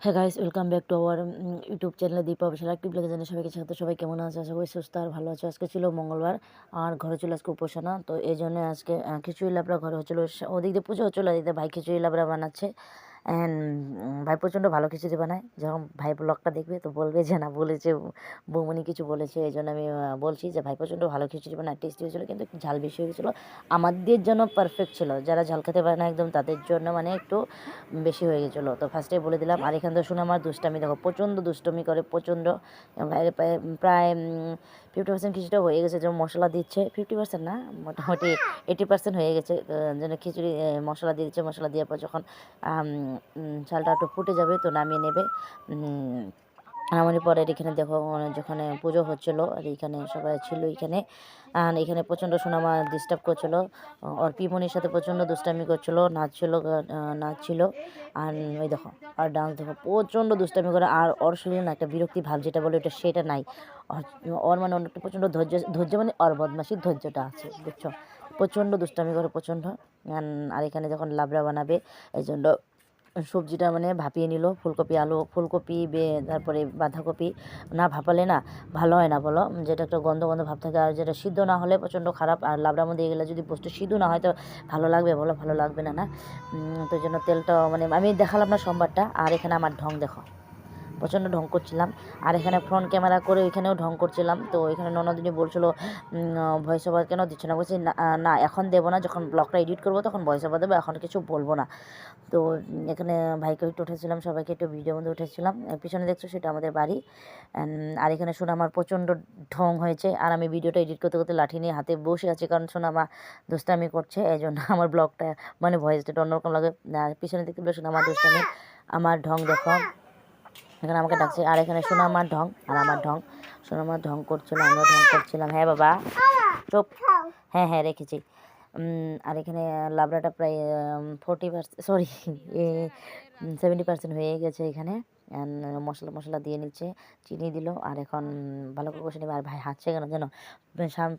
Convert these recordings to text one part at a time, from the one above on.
হ্যাঁ guys, welcome back to our YouTube চ্যানেলে Dipa official active লেগে জানিয়ে সবাইকে স্বাগত। সবাই কেমন আছে? আশা করি সুস্থ আর ভালো আছে। আজকে ছিল মঙ্গলবার আর ঘরে ছিল আজকে উপাসনা, তো এই জন্য আজকে খিচুড়ি লাবড়া ঘরে হচ্ছিলো। ওদিক দিয়ে পুজো হচ্ছিলো, এদিকে ভাই খিচুড়ি লাবড়া বানাচ্ছে। অ্যান্ড ভাই প্রচণ্ড ভালো খিচুড়ি বানায়। যখন ভাই ব্লগটা দেখবে তো বলবে যে না, বলেছে বৌমনি কিছু বলেছে, এই জন্য আমি বলছি যে ভাই প্রচণ্ড ভালো খিচুড়ি বানায়, টেস্টি হয়েছিলো, কিন্তু একটু ঝাল বেশি হয়ে গেছিলো। আমাদের জন্য পারফেক্ট ছিল, যারা ঝাল খেতে পারে না একদম তাদের জন্য মানে একটু বেশি হয়ে গেছিলো। তো ফার্স্টেই বলে দিলাম। আর এখান থেকে শুনে আমার দুষ্টামি দেখো, প্রচণ্ড দুষ্টমি করে, প্রচণ্ড প্রায় 50% খিচুড়িটা হয়ে গেছে। যেমন মশলা দিচ্ছে, 50% না, মোটামুটি 80% হয়ে গেছে। যেন খিচুড়ি মশলা দিয়ে দিচ্ছে, মশলা দেওয়ার পর যখন চালটা একটু ফুটে যাবে তো নামিয়ে নেবে। নামানোর পরে এখানে দেখো যেখানে পুজো হচ্ছিলো আর এখানে সবাই ছিল এখানে। আর এখানে প্রচণ্ড সোনামা ডিস্টার্ব করছিলো, ওর পিমনির সাথে প্রচণ্ড দুষ্টামি করছিলো, নাচছিল। আর ওই দেখো আর ডান্স দেখো, প্রচণ্ড দুষ্টামি করে। আর ওর শরীরে না একটা বিরক্তি ভাব যেটা বলে ওটা সেটা নাই। ওর মানে অনেকটা প্রচণ্ড ধৈর্য মানে ওর বদমাশির ধৈর্যটা আছে, বুঝছো? প্রচণ্ড দুষ্টামি করে, প্রচণ্ড। আর এখানে যখন লাবড়া বানাবে এই জন্য সবজিটা মানে ভাপিয়ে নিল, ফুলকপি, আলু, ফুলকপি তারপরে বাঁধাকপি। না ভাপালে না ভালো হয় না, বলো, যেটা একটা গন্ধ গন্ধ ভাব থাকে। আর যেটা সিদ্ধ না হলে প্রচণ্ড খারাপ। আর লাবড়ার মধ্যে গেলে যদি বস্তু সিদ্ধ না হয় তো ভালো লাগবে, বলো? ভালো লাগবে না, না। তো এই জন্য তেলটা মানে আমি দেখালাম না সোমবারটা। আর এখানে আমার ঢং দেখো, প্রচণ্ড ঢং করছিলাম। আর এখানে ফ্রন্ট ক্যামেরা করে ওইখানেও ঢং করছিলাম। তো এখানে ননদিনী বলছিল ভয়েস ওভার কেন দিচ্ছে না? বলছি না এখন দেবো না, যখন ব্লগটা এডিট করবো তখন ভয়েস ওভার দেবো, এখন কিছু বলবো না। তো এখানে ভাইকে একটু উঠেছিলাম, সবাইকে একটু ভিডিওর মধ্যে উঠেছিলাম। পিছনে দেখছো সেটা আমাদের বাড়ি। আর এখানে সোনামার প্রচণ্ড ঢং হয়েছে। আর আমি ভিডিওটা এডিট করতে করতে লাঠি নিয়ে হাতে বসে আছি, কারণ সোনামা দুষ্টামি করছে, এই জন্য আমার ব্লগটা মানে ভয়েসটা অন্যরকম লাগে। আর পিছনে দেখতে পেলে সোনামার দুষ্টামি, আমার ঢং দেখো, এখানে আমাকে ডাকছে। আর এখানে সোনামার ঢং আর আমার ঢং, সোনামার ঢং করছিল, আমরা ঢং করছিলাম। হ্যাঁ বাবা চুপ, হ্যাঁ হ্যাঁ রেখেছি। আর এখানে লাবড়াটা প্রায় 40%, সরি 70% হয়ে গেছে এখানে। মশলা দিয়ে নিচ্ছে, চিনি দিল। আর এখন ভালো করে কষে নেবে। আর ভাই হাঁটছে কেন যেন,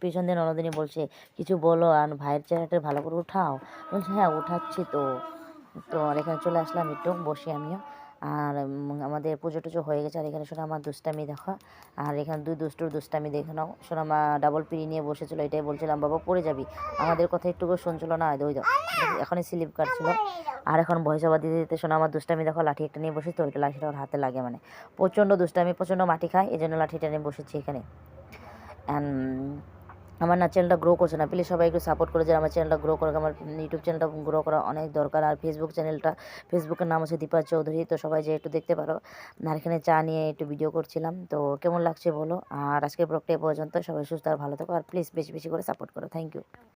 পিছন দিয়ে ননদিনী বলছে কিছু বলো, আর ভাইয়ের চেহারাটা ভালো করে উঠাও। বলছে হ্যাঁ উঠাচ্ছি তো। আর এখানে চলে আসলাম একটু বসে আমিও। আর আমাদের পুজো টুজো হয়ে গেছে। আর এখানে সোনামার দুষ্টামি দেখো। আর এখানে দুই দুষ্টুর দুষ্টামি দেখে নাও। সোনামা ডাবল পিড়ি নিয়ে বসেছিল, এটাই বলছিলাম বাবা পড়ে যাবি, আমাদের কথা একটুকু শুনছিল না। ওই এখনই স্লিপ কাটছিল। আর এখন ভয়েস ওভার দিতে দিতে সোনামার দুষ্টামি দেখো, লাঠি একটা নিয়ে বসেছে, তো ওইটা লাঠিটা ওর হাতে লাগে, মানে প্রচণ্ড দুষ্টামি, প্রচণ্ড মাটি খায়, এই জন্য লাঠিটা নিয়ে বসেছি এখানে। আমার না চ্যানেলটা গ্রো করছে না, প্লিজ সবাই একটু সাপোর্ট করে, যে আমার চ্যানেলটা গ্রো করা, আমার ইউটিউব চ্যানেলটা গ্রো করা অনেক দরকার। আর ফেসবুকের নাম হচ্ছে দীপা চৌধুরী, তো সবাই যে একটু দেখতে পারো। আর এখানে চা নিয়ে একটু ভিডিও করছিলাম, তো কেমন লাগছে বলো। আর আজকের ব্লগটা এ পর্যন্ত, সবাই সুস্থ আর ভালো থাকো, আর প্লিজ বেশি বেশি করে সাপোর্ট করো। Thank you.